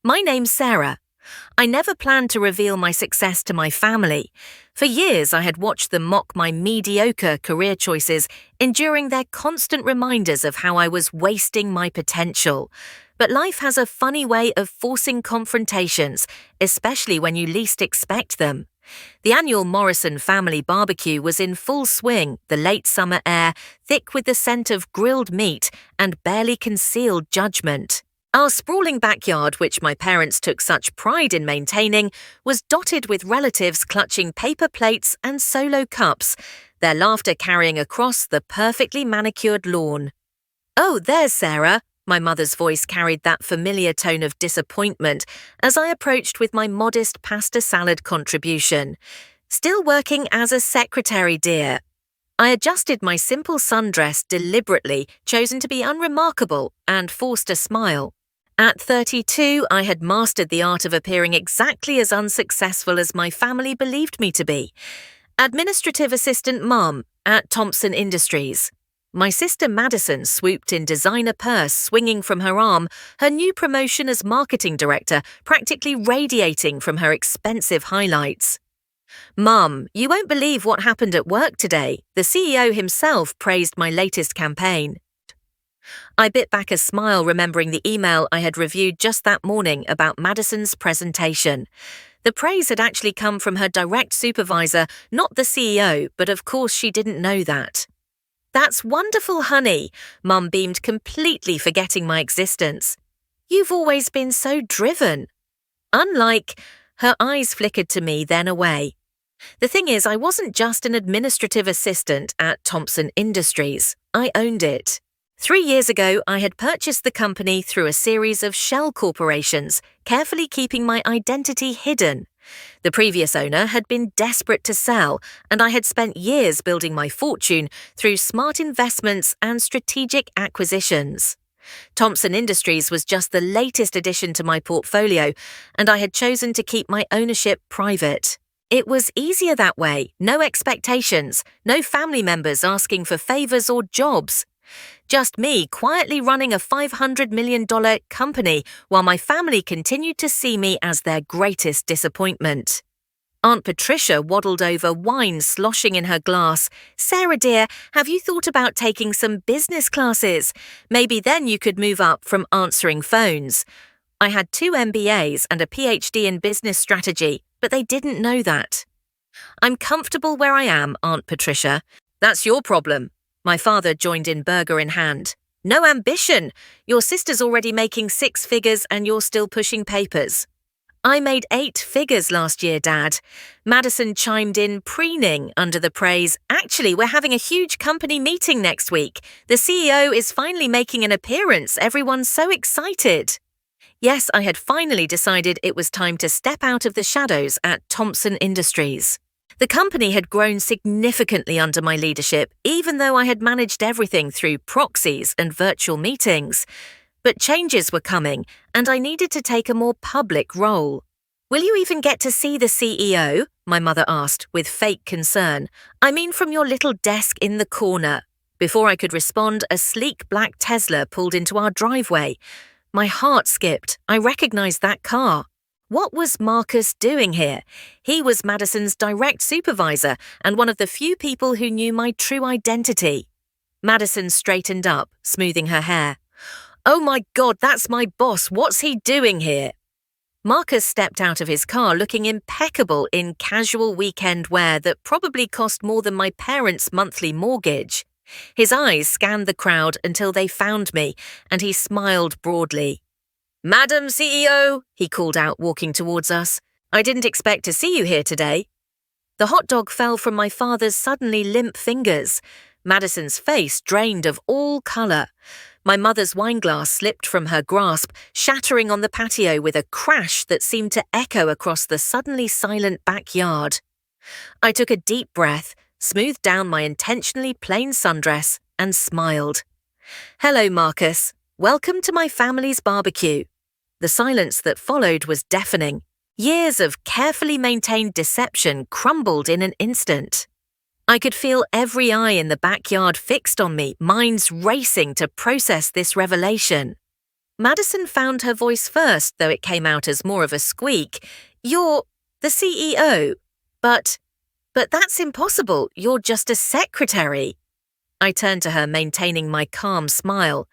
My name's Sarah. I never planned to reveal my success to my family. For years, I had watched them mock my mediocre career choices, enduring their constant reminders of how I was wasting my potential. But life has a funny way of forcing confrontations, especially when you least expect them. The annual Morrison family barbecue was in full swing, the late summer air thick with the scent of grilled meat and barely concealed judgment. Our sprawling backyard, which my parents took such pride in maintaining, was dotted with relatives clutching paper plates and solo cups, their laughter carrying across the perfectly manicured lawn. "Oh, there's Sarah." My mother's voice carried that familiar tone of disappointment as I approached with my modest pasta salad contribution. "Still working as a secretary, dear." I adjusted my simple sundress deliberately, chosen to be unremarkable, and forced a smile. At 32, I had mastered the art of appearing exactly as unsuccessful as my family believed me to be. Administrative assistant mom at Thompson Industries. My sister Madison swooped in designer purse swinging from her arm, her new promotion as marketing director practically radiating from her expensive highlights. "Mum, you won't believe what happened at work today. The CEO himself praised my latest campaign." I bit back a smile remembering the email I had reviewed just that morning about Madison's presentation. The praise had actually come from her direct supervisor, not the CEO, but of course she didn't know that. "That's wonderful, honey," Mum beamed, completely forgetting my existence. "You've always been so driven." Unlike, her eyes flickered to me, then away. The thing is, I wasn't just an administrative assistant at Thompson Industries. I owned it. 3 years ago, I had purchased the company through a series of shell corporations, carefully keeping my identity hidden. The previous owner had been desperate to sell, and I had spent years building my fortune through smart investments and strategic acquisitions. Thompson Industries was just the latest addition to my portfolio, and I had chosen to keep my ownership private. It was easier that way, no expectations, no family members asking for favors or jobs. Just me quietly running a $500 million company while my family continued to see me as their greatest disappointment. Aunt Patricia waddled over, wine sloshing in her glass. "Sarah dear, have you thought about taking some business classes? Maybe then you could move up from answering phones." I had 2 MBAs and a PhD in business strategy, but they didn't know that. "I'm comfortable where I am, Aunt Patricia." "That's your problem." My father joined in, burger in hand. "No ambition. Your sister's already making 6 figures and you're still pushing papers." "I made 8 figures last year, Dad." Madison chimed in, preening under the praise. "Actually, we're having a huge company meeting next week. The CEO is finally making an appearance. Everyone's so excited." Yes, I had finally decided it was time to step out of the shadows at Thompson Industries. The company had grown significantly under my leadership, even though I had managed everything through proxies and virtual meetings. But changes were coming, and I needed to take a more public role. "Will you even get to see the CEO?" my mother asked, with fake concern. "I mean from your little desk in the corner." Before I could respond, a sleek black Tesla pulled into our driveway. My heart skipped. I recognized that car. What was Marcus doing here? He was Madison's direct supervisor and one of the few people who knew my true identity. Madison straightened up, smoothing her hair. "Oh my God, that's my boss. What's he doing here?" Marcus stepped out of his car looking impeccable in casual weekend wear that probably cost more than my parents' monthly mortgage. His eyes scanned the crowd until they found me, and he smiled broadly. "Madam CEO," he called out, walking towards us. "I didn't expect to see you here today." The hot dog fell from my father's suddenly limp fingers. Madison's face drained of all colour. My mother's wineglass slipped from her grasp, shattering on the patio with a crash that seemed to echo across the suddenly silent backyard. I took a deep breath, smoothed down my intentionally plain sundress, and smiled. "Hello, Marcus. Welcome to my family's barbecue." The silence that followed was deafening. Years of carefully maintained deception crumbled in an instant. I could feel every eye in the backyard fixed on me, minds racing to process this revelation. Madison found her voice first, though it came out as more of a squeak. You're the CEO. But that's impossible. You're just a secretary. I turned to her, maintaining my calm smile.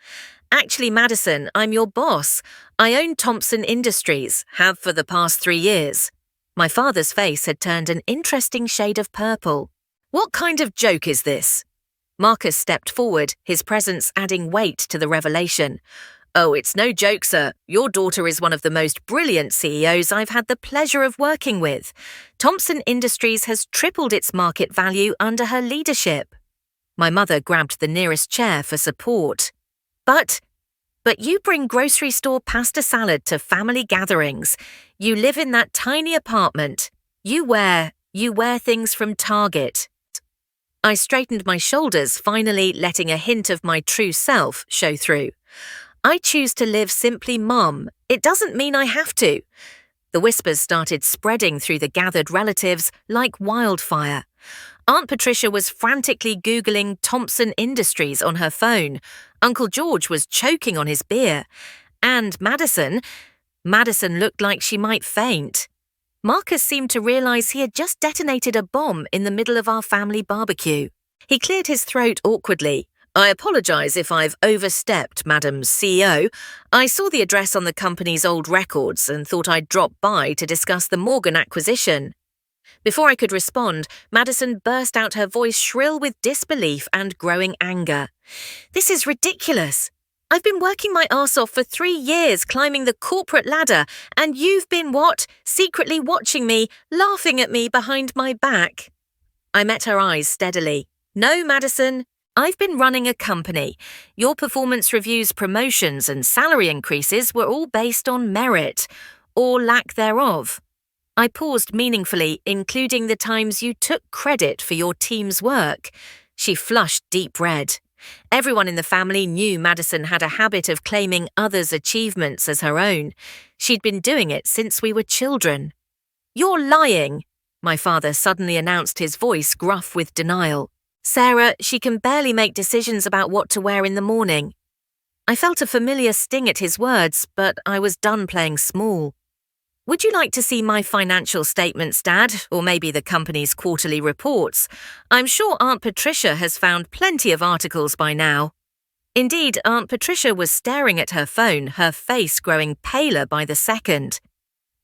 Actually, Madison, I'm your boss. I own Thompson Industries, have for the past 3 years. My father's face had turned an interesting shade of purple. What kind of joke is this? Marcus stepped forward, his presence adding weight to the revelation. Oh, it's no joke, sir. Your daughter is one of the most brilliant CEOs I've had the pleasure of working with. Thompson Industries has tripled its market value under her leadership. My mother grabbed the nearest chair for support. But you bring grocery store pasta salad to family gatherings. You live in that tiny apartment. You wear things from Target. I straightened my shoulders, finally letting a hint of my true self show through. I choose to live simply, Mom. It doesn't mean I have to. The whispers started spreading through the gathered relatives like wildfire. Aunt Patricia was frantically Googling Thompson Industries on her phone. Uncle George was choking on his beer. And Madison looked like she might faint. Marcus seemed to realize he had just detonated a bomb in the middle of our family barbecue. He cleared his throat awkwardly. I apologize if I've overstepped, Madam CEO. I saw the address on the company's old records and thought I'd drop by to discuss the Morgan acquisition. Before I could respond, Madison burst out, her voice shrill with disbelief and growing anger. This is ridiculous. I've been working my arse off for 3 years climbing the corporate ladder, and you've been what? Secretly watching me, laughing at me behind my back. I met her eyes steadily. No, Madison. I've been running a company. Your performance reviews, promotions, and salary increases were all based on merit, or lack thereof. I paused meaningfully, including the times you took credit for your team's work. She flushed deep red. Everyone in the family knew Madison had a habit of claiming others' achievements as her own. She'd been doing it since we were children. You're lying, my father suddenly announced, his voice gruff with denial. Sarah, she can barely make decisions about what to wear in the morning. I felt a familiar sting at his words, but I was done playing small. Would you like to see my financial statements, Dad, or maybe the company's quarterly reports? I'm sure Aunt Patricia has found plenty of articles by now. Indeed, Aunt Patricia was staring at her phone, her face growing paler by the second.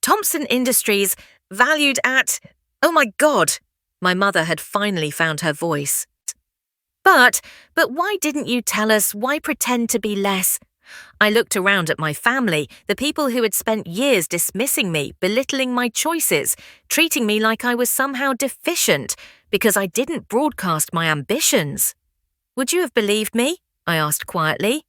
Thompson Industries, valued at... Oh my God! My mother had finally found her voice. But why didn't you tell us? Why pretend to be less? I looked around at my family, the people who had spent years dismissing me, belittling my choices, treating me like I was somehow deficient because I didn't broadcast my ambitions. Would you have believed me? I asked quietly.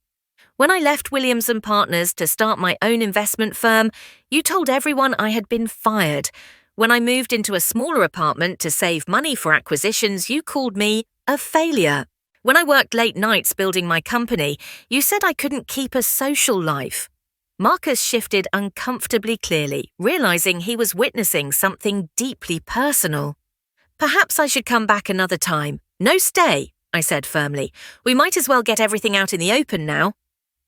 When I left Williams & Partners to start my own investment firm, you told everyone I had been fired. When I moved into a smaller apartment to save money for acquisitions, you called me a failure. When I worked late nights building my company, you said I couldn't keep a social life. Marcus shifted uncomfortably clearly, realizing he was witnessing something deeply personal. Perhaps I should come back another time. No, stay, I said firmly. We might as well get everything out in the open now.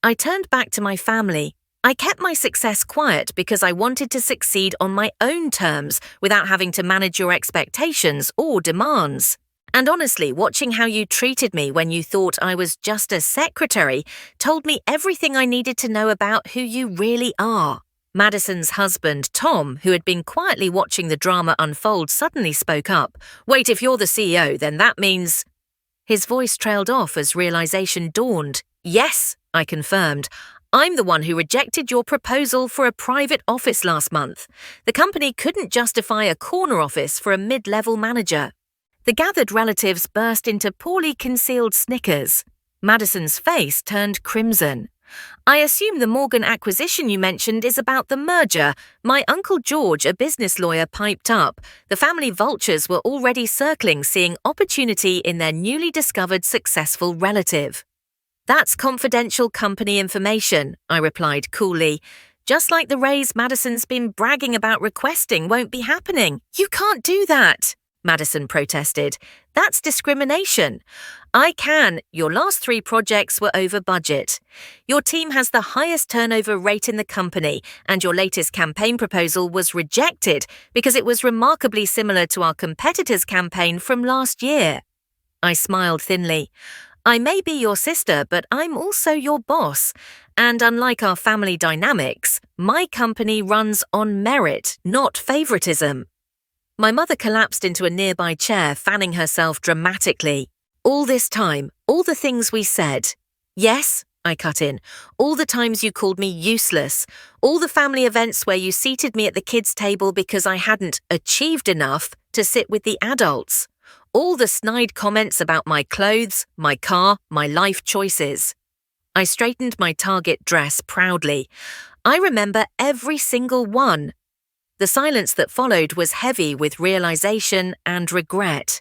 I turned back to my family. I kept my success quiet because I wanted to succeed on my own terms without having to manage your expectations or demands. And honestly, watching how you treated me when you thought I was just a secretary told me everything I needed to know about who you really are. Madison's husband, Tom, who had been quietly watching the drama unfold, suddenly spoke up. Wait, if you're the CEO, then that means... His voice trailed off as realization dawned. Yes, I confirmed. I'm the one who rejected your proposal for a private office last month. The company couldn't justify a corner office for a mid-level manager. The gathered relatives burst into poorly concealed snickers. Madison's face turned crimson. I assume the Morgan acquisition you mentioned is about the merger. My Uncle George, a business lawyer, piped up. The family vultures were already circling, seeing opportunity in their newly discovered successful relative. That's confidential company information, I replied coolly. Just like the raise Madison's been bragging about requesting won't be happening. You can't do that, Madison protested. That's discrimination. I can. Your last 3 projects were over budget. Your team has the highest turnover rate in the company, and your latest campaign proposal was rejected because it was remarkably similar to our competitor's campaign from last year. I smiled thinly. I may be your sister, but I'm also your boss. And unlike our family dynamics, my company runs on merit, not favoritism. My mother collapsed into a nearby chair, fanning herself dramatically. All this time, all the things we said. Yes, I cut in. All the times you called me useless. All the family events where you seated me at the kids' table because I hadn't achieved enough to sit with the adults. All the snide comments about my clothes, my car, my life choices. I straightened my Target dress proudly. I remember every single one. The silence that followed was heavy with realization and regret.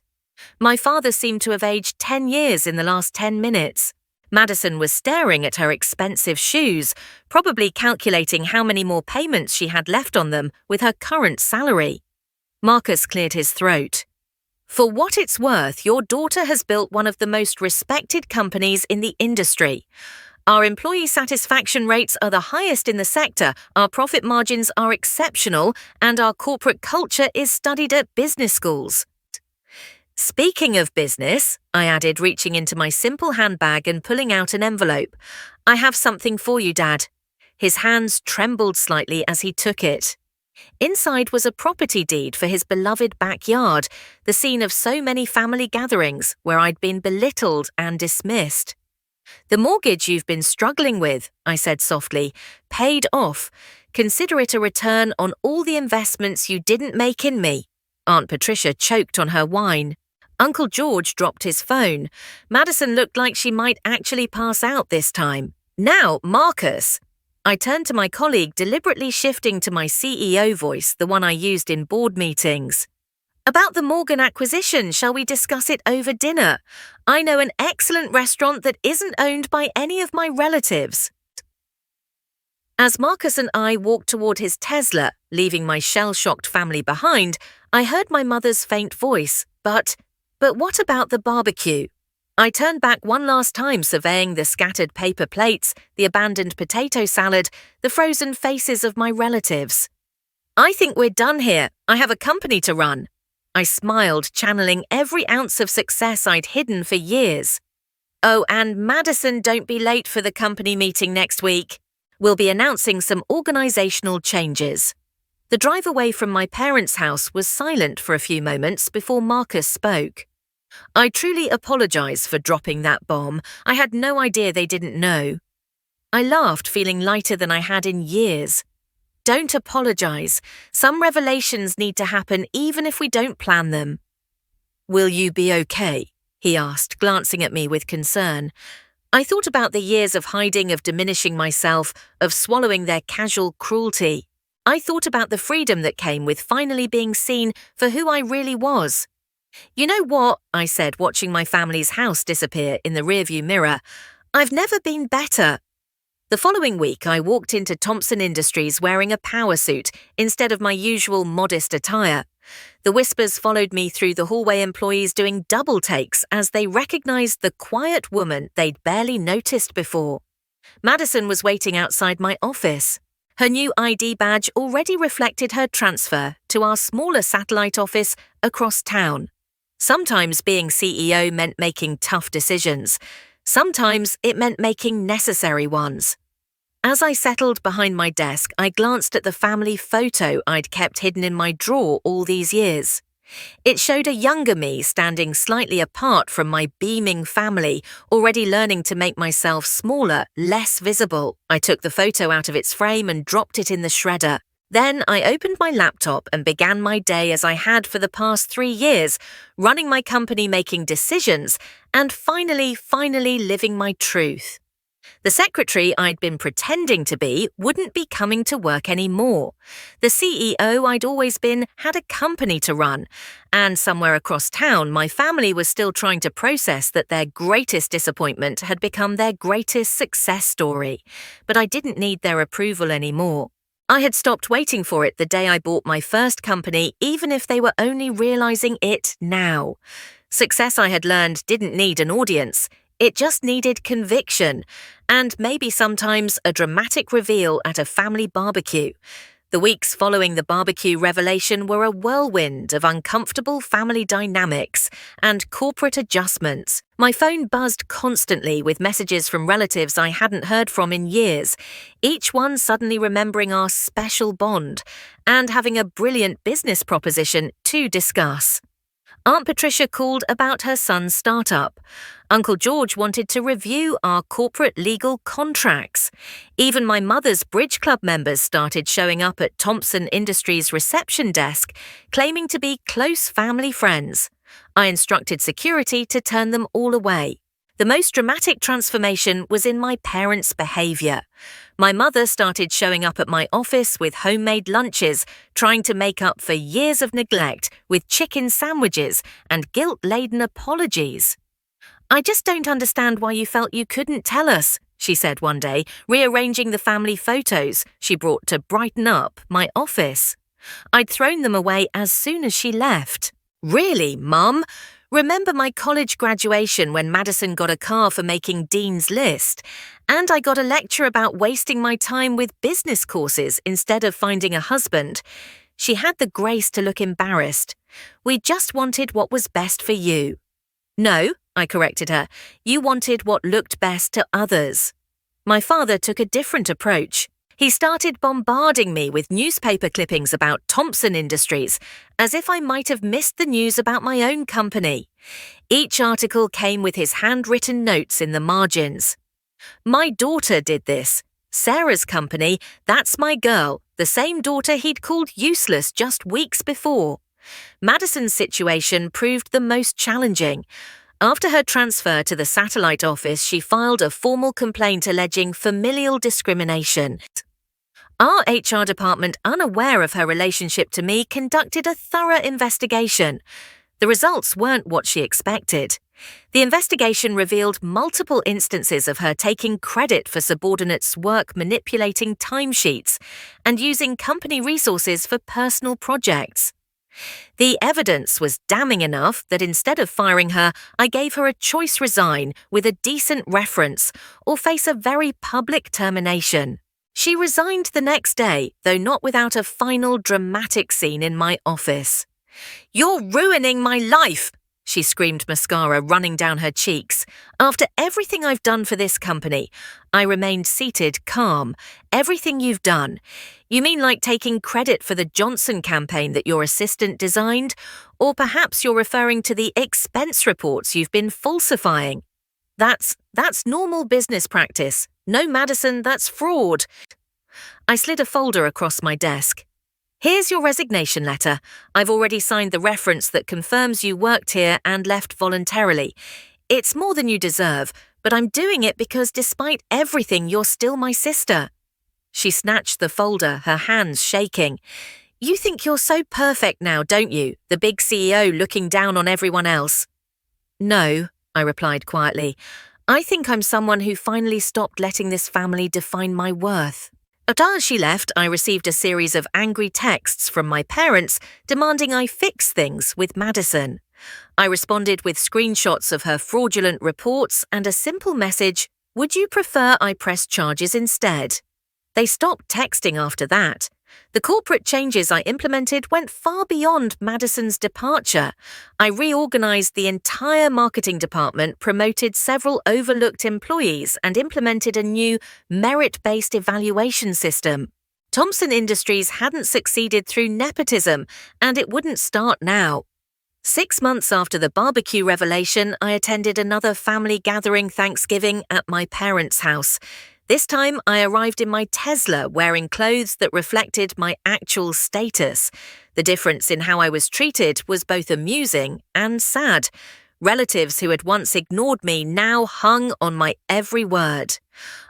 My father seemed to have aged 10 years in the last 10 minutes. Madison was staring at her expensive shoes, probably calculating how many more payments she had left on them with her current salary. Marcus cleared his throat. For what it's worth, your daughter has built one of the most respected companies in the industry. Our employee satisfaction rates are the highest in the sector, our profit margins are exceptional, and our corporate culture is studied at business schools. Speaking of business, I added, reaching into my simple handbag and pulling out an envelope. I have something for you, Dad. His hands trembled slightly as he took it. Inside was a property deed for his beloved backyard, the scene of so many family gatherings where I'd been belittled and dismissed. The mortgage you've been struggling with, I said softly, paid off. Consider it a return on all the investments you didn't make in me. Aunt Patricia choked on her wine. Uncle George dropped his phone. Madison looked like she might actually pass out this time. Now, Marcus. I turned to my colleague, deliberately shifting to my CEO voice, the one I used in board meetings. About the Morgan acquisition, shall we discuss it over dinner? I know an excellent restaurant that isn't owned by any of my relatives. As Marcus and I walked toward his Tesla, leaving my shell-shocked family behind, I heard my mother's faint voice, But what about the barbecue? I turned back one last time, surveying the scattered paper plates, the abandoned potato salad, the frozen faces of my relatives. I think we're done here. I have a company to run. I smiled, channeling every ounce of success I'd hidden for years. Oh, and Madison, don't be late for the company meeting next week. We'll be announcing some organizational changes. The drive away from my parents' house was silent for a few moments before Marcus spoke. I truly apologize for dropping that bomb. I had no idea they didn't know. I laughed, feeling lighter than I had in years. Don't apologize. Some revelations need to happen even if we don't plan them. Will you be okay? He asked, glancing at me with concern. I thought about the years of hiding, of diminishing myself, of swallowing their casual cruelty. I thought about the freedom that came with finally being seen for who I really was. You know what? I said, watching my family's house disappear in the rearview mirror. I've never been better. The following week, I walked into Thompson Industries wearing a power suit instead of my usual modest attire. The whispers followed me through the hallway, employees doing double takes as they recognized the quiet woman they'd barely noticed before. Madison was waiting outside my office. Her new ID badge already reflected her transfer to our smaller satellite office across town. Sometimes being CEO meant making tough decisions. Sometimes it meant making necessary ones. As I settled behind my desk, I glanced at the family photo I'd kept hidden in my drawer all these years. It showed a younger me standing slightly apart from my beaming family, already learning to make myself smaller, less visible. I took the photo out of its frame and dropped it in the shredder. Then I opened my laptop and began my day as I had for the past 3 years, running my company, making decisions, and finally living my truth. The secretary I'd been pretending to be wouldn't be coming to work anymore. The CEO I'd always been had a company to run, and somewhere across town my family was still trying to process that their greatest disappointment had become their greatest success story. But I didn't need their approval anymore. I had stopped waiting for it the day I bought my first company, even if they were only realizing it now. Success, I had learned, didn't need an audience. It just needed conviction, and maybe sometimes a dramatic reveal at a family barbecue. The weeks following the barbecue revelation were a whirlwind of uncomfortable family dynamics and corporate adjustments. My phone buzzed constantly with messages from relatives I hadn't heard from in years, each one suddenly remembering our special bond and having a brilliant business proposition to discuss. Aunt Patricia called about her son's startup. Uncle George wanted to review our corporate legal contracts. Even my mother's bridge club members started showing up at Thompson Industries' reception desk, claiming to be close family friends. I instructed security to turn them all away. The most dramatic transformation was in my parents' behavior. My mother started showing up at my office with homemade lunches, trying to make up for years of neglect with chicken sandwiches and guilt-laden apologies. "I just don't understand why you felt you couldn't tell us," she said one day, rearranging the family photos she brought to brighten up my office. I'd thrown them away as soon as she left. "Really, Mum? Remember my college graduation when Madison got a car for making Dean's List? And I got a lecture about wasting my time with business courses instead of finding a husband." She had the grace to look embarrassed. "We just wanted what was best for you." "No," I corrected her, "you wanted what looked best to others." My father took a different approach. He started bombarding me with newspaper clippings about Thompson Industries, as if I might have missed the news about my own company. Each article came with his handwritten notes in the margins. "My daughter did this. Sarah's company, that's my girl, the same daughter he'd called useless just weeks before." Madison's situation proved the most challenging. After her transfer to the satellite office, she filed a formal complaint alleging familial discrimination. Our HR department, unaware of her relationship to me, conducted a thorough investigation. The results weren't what she expected. The investigation revealed multiple instances of her taking credit for subordinates' work, manipulating timesheets, and using company resources for personal projects. The evidence was damning enough that instead of firing her, I gave her a choice: resign with a decent reference or face a very public termination. She resigned the next day, though not without a final dramatic scene in my office. "You're ruining my life!" she screamed, mascara running down her cheeks. "After everything I've done for this company," I remained seated, calm. "Everything you've done? You mean like taking credit for the Johnson campaign that your assistant designed? Or perhaps you're referring to the expense reports you've been falsifying? That's normal business practice. No, Madison, that's fraud." I slid a folder across my desk. "Here's your resignation letter. I've already signed the reference that confirms you worked here and left voluntarily. It's more than you deserve, but I'm doing it because despite everything, you're still my sister." She snatched the folder, her hands shaking. "You think you're so perfect now, don't you? The big CEO looking down on everyone else." "No," I replied quietly. "I think I'm someone who finally stopped letting this family define my worth." After she left, I received a series of angry texts from my parents demanding I fix things with Madison. I responded with screenshots of her fraudulent reports and a simple message: "Would you prefer I press charges instead?" They stopped texting after that. The corporate changes I implemented went far beyond Madison's departure. I reorganized the entire marketing department, promoted several overlooked employees, and implemented a new merit-based evaluation system. Thompson Industries hadn't succeeded through nepotism, and it wouldn't start now. 6 months after the barbecue revelation, I attended another family gathering Thanksgiving at my parents' house. This time, I arrived in my Tesla wearing clothes that reflected my actual status. The difference in how I was treated was both amusing and sad. Relatives who had once ignored me now hung on my every word.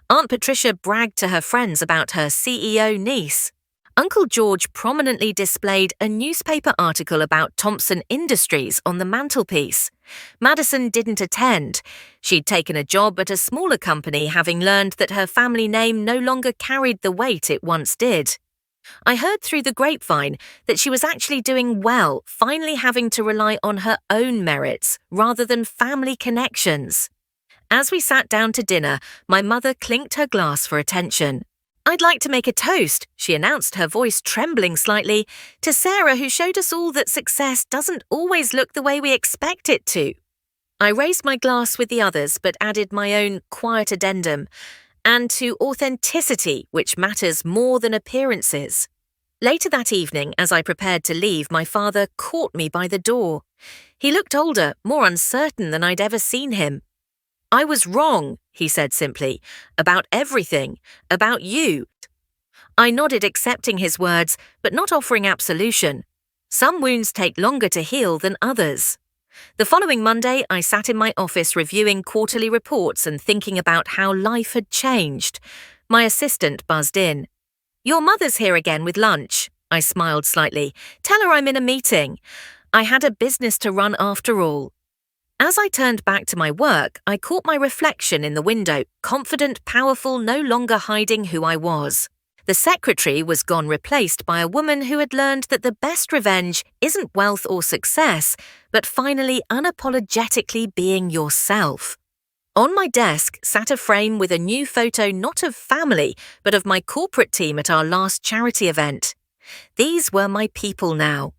Aunt Patricia bragged to her friends about her CEO niece. Uncle George prominently displayed a newspaper article about Thompson Industries on the mantelpiece. Madison didn't attend. She'd taken a job at a smaller company, having learned that her family name no longer carried the weight it once did. I heard through the grapevine that she was actually doing well, finally having to rely on her own merits rather than family connections. As we sat down to dinner, my mother clinked her glass for attention. "I'd like to make a toast," she announced, her voice trembling slightly, "to Sarah, who showed us all that success doesn't always look the way we expect it to." I raised my glass with the others but added my own quiet addendum, "and to authenticity, which matters more than appearances." Later that evening, as I prepared to leave, my father caught me by the door. He looked older, more uncertain than I'd ever seen him. "I was wrong," he said simply, "about everything, about you." I nodded, accepting his words, but not offering absolution. Some wounds take longer to heal than others. The following Monday, I sat in my office reviewing quarterly reports and thinking about how life had changed. My assistant buzzed in. "Your mother's here again with lunch." I smiled slightly. "Tell her I'm in a meeting. I had a business to run after all." As I turned back to my work, I caught my reflection in the window, confident, powerful, no longer hiding who I was. The secretary was gone, replaced by a woman who had learned that the best revenge isn't wealth or success, but finally unapologetically being yourself. On my desk sat a frame with a new photo not of family, but of my corporate team at our last charity event. These were my people now.